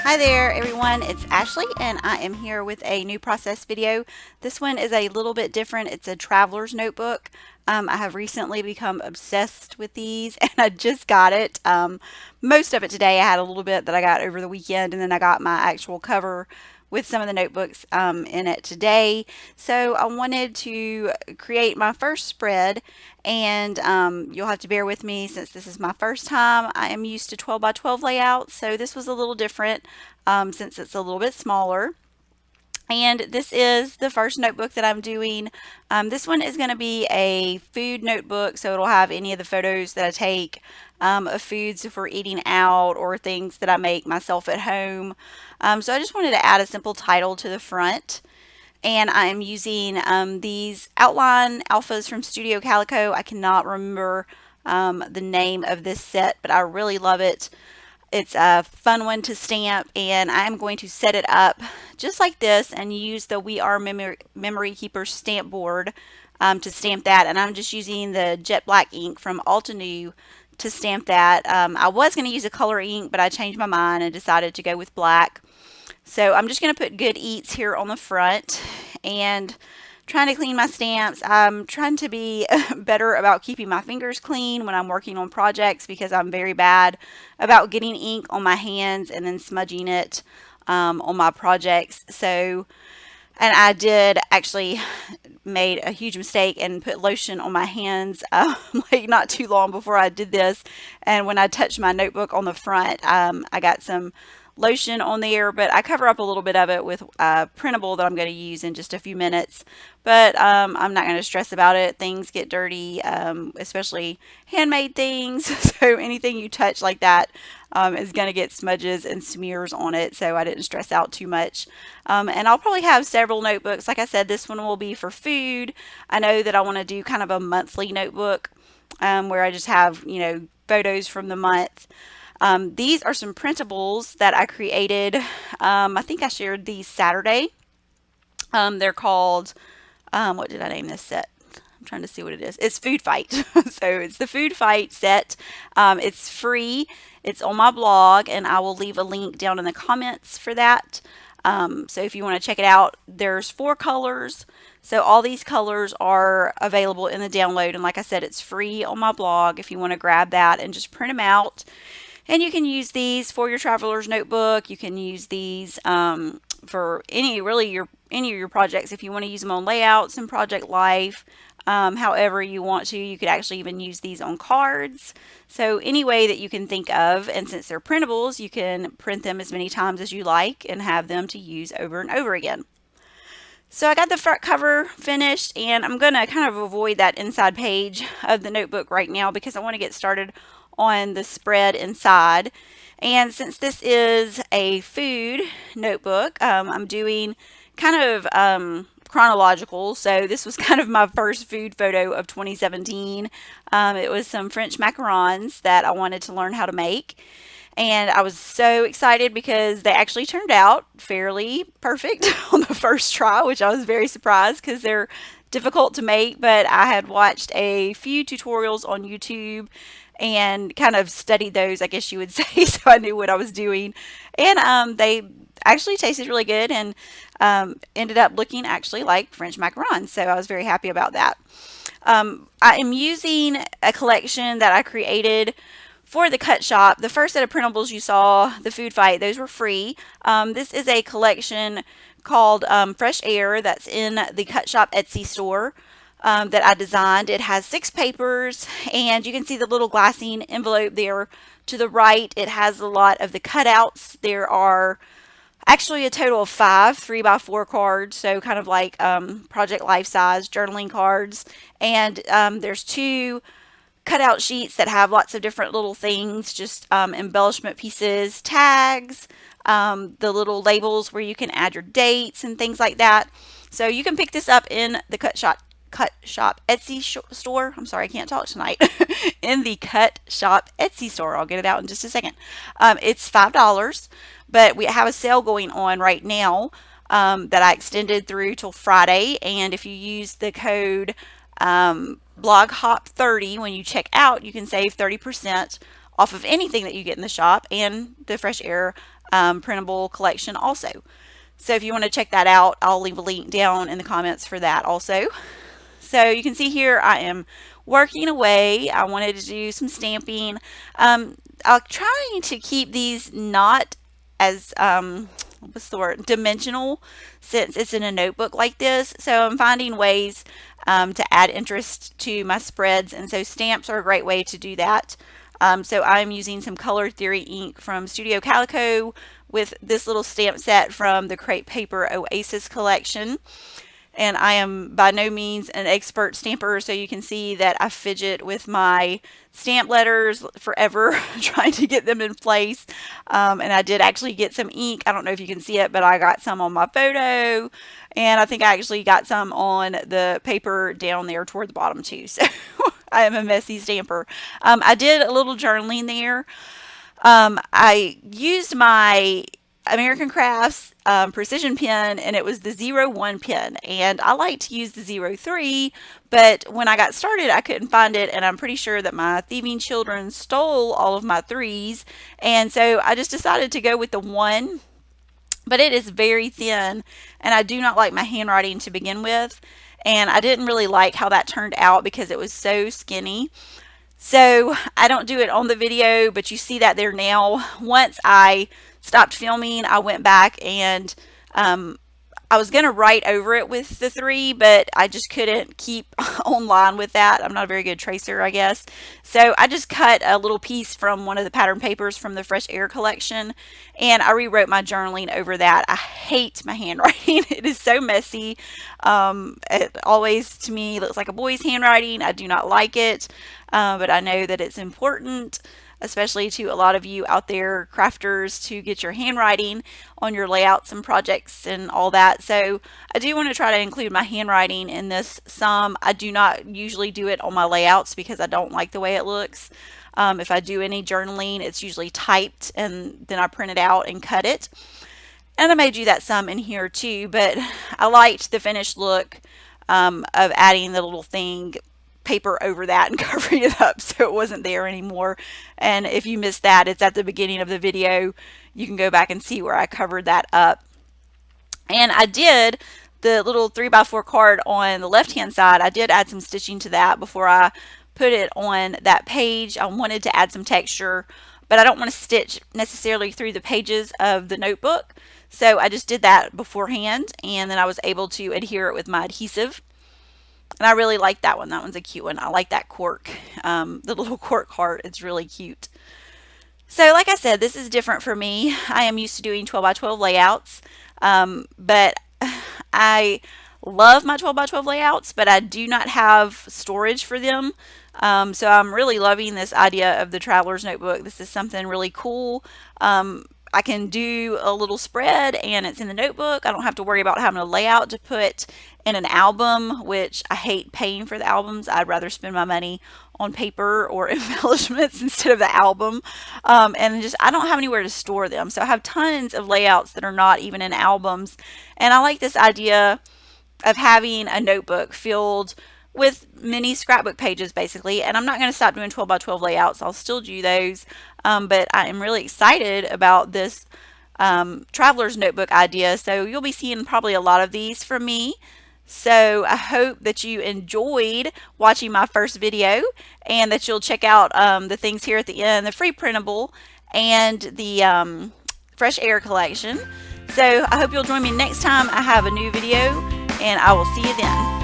Hi there everyone, it's Ashley and I am here with a new process video. This one is a little bit different. It's a traveler's notebook. I have recently become obsessed with these and I just got it. Most of it today. I had a little bit that I got over the weekend and then I got my actual cover with some of the notebooks in it today. So I wanted to create my first spread and you'll have to bear with me since this is my first time. I am used to 12 by 12 layouts, so this was a little different since it's a little bit smaller. And this is the first notebook that I'm doing. This one is going to be a food notebook, so it'll have any of the photos that I take of foods if we're eating out or things that I make myself at home. So I just wanted to add a simple title to the front. And I am using these outline alphas from Studio Calico. I cannot remember the name of this set, but I really love it. It's a fun one to stamp, and I'm going to set it up just like this and use the We Are Memory Keeper stamp board to stamp that. And I'm just using the jet black ink from Altenew to stamp that. I was going to use a color ink, but I changed my mind and decided to go with black. So I'm just going to put Good Eats here on the front and trying to clean my stamps. I'm trying to be better about keeping my fingers clean when I'm working on projects because I'm very bad about getting ink on my hands and then smudging it on my projects. So, and I did actually made a huge mistake and put lotion on my hands like not too long before I did this. And when I touched my notebook on the front, I got some lotion on there, but I cover up a little bit of it with a printable that I'm going to use in just a few minutes. But I'm not going to stress about it. Things get dirty, especially handmade things. So anything you touch like that is going to get smudges and smears on it. So I didn't stress out too much. And I'll probably have several notebooks. Like I said, this one will be for food. I know that I want to do kind of a monthly notebook where I just have, photos from the month. These are some printables that I created. I think I shared these Saturday. They're called, what did I name this set? I'm trying to see what it is. It's Food Fight. So it's the Food Fight set. It's free. It's on my blog, and I will leave a link down in the comments for that. So if you want to check it out, there's 4 colors. So all these colors are available in the download. And like I said, it's free on my blog if you want to grab that and just print them out. And you can use these for your traveler's notebook. You can use these for any of your projects. If you want to use them on layouts and Project Life, however you want to, you could actually even use these on cards. So any way that you can think of, and since they're printables, you can print them as many times as you like and have them to use over and over again. So I got the front cover finished, and I'm going to kind of avoid that inside page of the notebook right now because I want to get started on the spread inside. And since this is a food notebook, I'm doing kind of chronological. So this was kind of my first food photo of 2017. It was some French macarons that I wanted to learn how to make. And I was so excited because they actually turned out fairly perfect on the first try, which I was very surprised because they're difficult to make. But I had watched a few tutorials on YouTube and kind of studied those, I guess you would say, so I knew what I was doing. And they actually tasted really good and ended up looking actually like French macarons. So I was very happy about that. I am using a collection that I created for the cut shop. The first set of printables you saw, the Food Fight, those were free. This is a collection called Fresh Air that's in the Cut Shop Etsy store. That I designed. It has 6 papers, and you can see the little glassine envelope there to the right. It has a lot of the cutouts. There are actually a total of 5 3x4 cards, so kind of like Project Life size journaling cards. And there's 2 cutout sheets that have lots of different little things, just embellishment pieces, tags, the little labels where you can add your dates and things like that. So you can pick this up in the Cut Shop Etsy store. I'm sorry, I can't talk tonight. In the Cut Shop Etsy store. I'll get it out in just a second. It's $5, but we have a sale going on right now that I extended through till Friday. And if you use the code BlogHop30 when you check out, you can save 30% off of anything that you get in the shop, and the Fresh Air printable collection also. So if you want to check that out, I'll leave a link down in the comments for that also. So you can see here I am working away. I wanted to do some stamping. I'm trying to keep these not as what's the word, dimensional, since it's in a notebook like this. So I'm finding ways to add interest to my spreads, and so stamps are a great way to do that. So I'm using some Color Theory ink from Studio Calico with this little stamp set from the Crepe Paper Oasis collection. And I am by no means an expert stamper, so you can see that I fidget with my stamp letters forever trying to get them in place. And I did actually get some ink. I don't know if you can see it, but I got some on my photo, and I think I actually got some on the paper down there toward the bottom too. So I am a messy stamper. I did a little journaling there. I used my American Crafts precision pen, and it was the 01 pen, and I like to use the 03, but when I got started I couldn't find it, and I'm pretty sure that my thieving children stole all of my 3s, and so I just decided to go with the 1. But it is very thin, and I do not like my handwriting to begin with, and I didn't really like how that turned out because it was so skinny. So I don't do it on the video, but you see that there now. Once I stopped filming, I went back and I was going to write over it with the 3, but I just couldn't keep online with that. I'm not a very good tracer, I guess. So I just cut a little piece from one of the pattern papers from the Fresh Air collection, and I rewrote my journaling over that. I hate my handwriting. It is so messy. It always, to me, looks like a boy's handwriting. I do not like it, but I know that it's important, especially to a lot of you out there crafters, to get your handwriting on your layouts and projects and all that. So I do want to try to include my handwriting in this some. I do not usually do it on my layouts because I don't like the way it looks. If I do any journaling, it's usually typed and then I print it out and cut it. And I may do that some in here too, but I liked the finished look of adding the little thing paper over that and covering it up so it wasn't there anymore. And if you missed that, it's at the beginning of the video. You can go back and see where I covered that up. And I did the little 3x4 card on the left hand side. I did add some stitching to that before I put it on that page. I wanted to add some texture, but I don't want to stitch necessarily through the pages of the notebook. So I just did that beforehand, and then I was able to adhere it with my adhesive. And I really like that one. That one's a cute one. I like that cork, the little cork heart. It's really cute. So like I said, this is different for me. I am used to doing 12x12 layouts, but I love my 12x12 layouts, but I do not have storage for them. So I'm really loving this idea of the Traveler's Notebook. This is something really cool. I can do a little spread and it's in the notebook. I don't have to worry about having a layout to put in an album, which I hate paying for the albums. I'd rather spend my money on paper or embellishments instead of the album. And just, I don't have anywhere to store them. So I have tons of layouts that are not even in albums. And I like this idea of having a notebook filled with mini scrapbook pages basically, and I'm not going to stop doing 12x12 layouts. I'll still do those, but I am really excited about this Traveler's Notebook idea, so you'll be seeing probably a lot of these from me. So I hope that you enjoyed watching my first video and that you'll check out the things here at the end, the free printable and the Fresh Air collection. So I hope you'll join me next time I have a new video, and I will see you then.